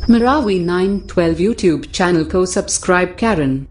Marawi 912 YouTube channel को subscribe करें।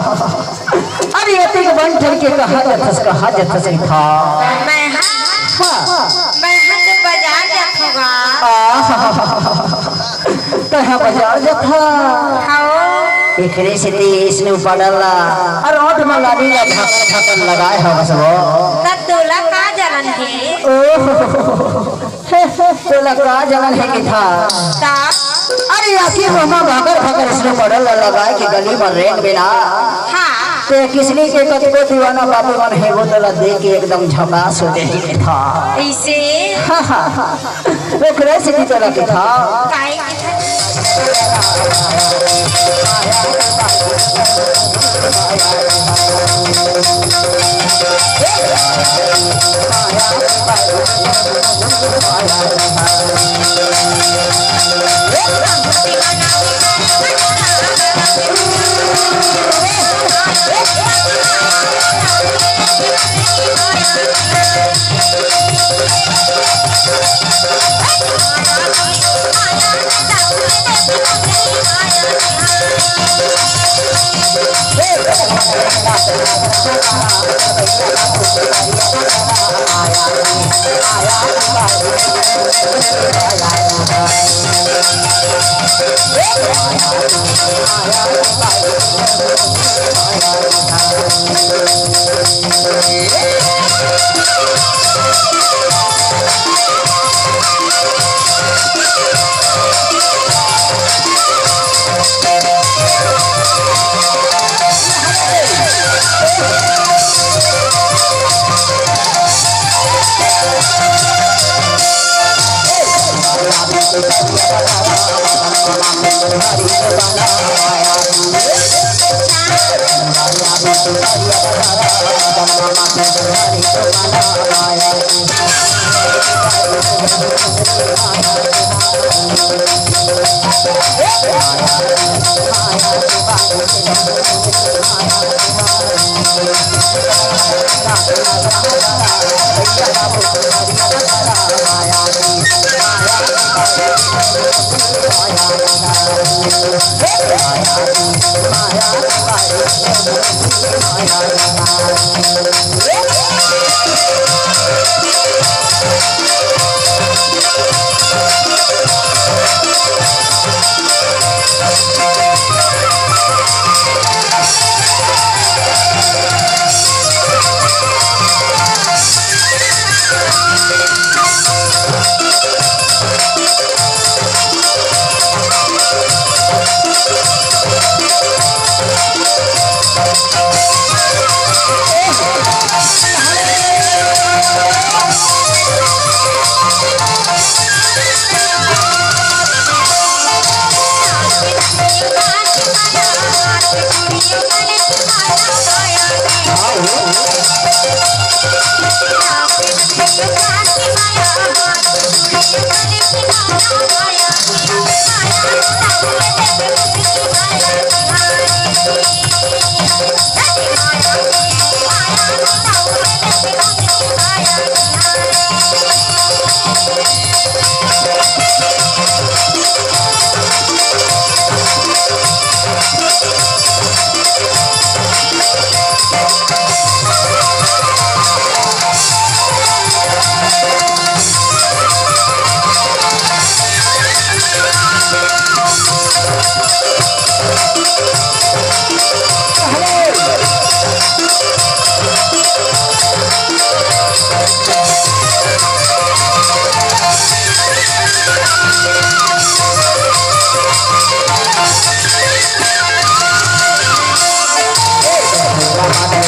अरे अति के बन ठर के कहा जथस था मैं तो बाजार जाऊंगा कहाँ बाजार जथा हाओ इखरे से इसने पड़ला और ओठ में लाड़ी ला ढक्कन लगाए हो बस वो तब तोला का जलन है तो लगा जलन है कि था अरे आखिर मामा भागर इसने पड़ला लगाए कि गली में रेत बिना हाँ ते किसने के कति को दीवाना बाबू मन है वो तला देख के एकदम झकास हो गई था ऐसे वो करे से की तरह की था काहे Hey!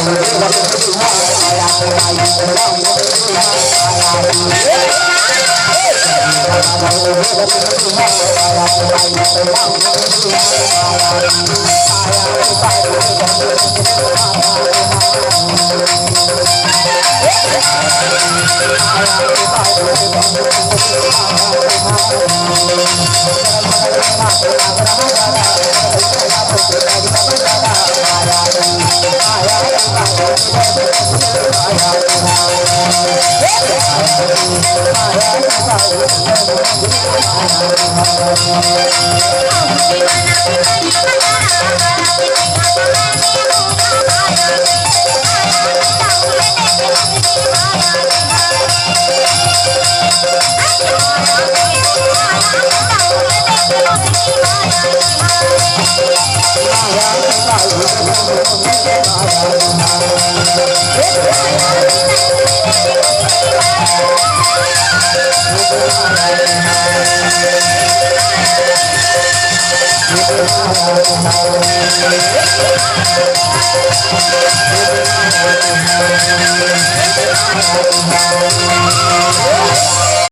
Thank you.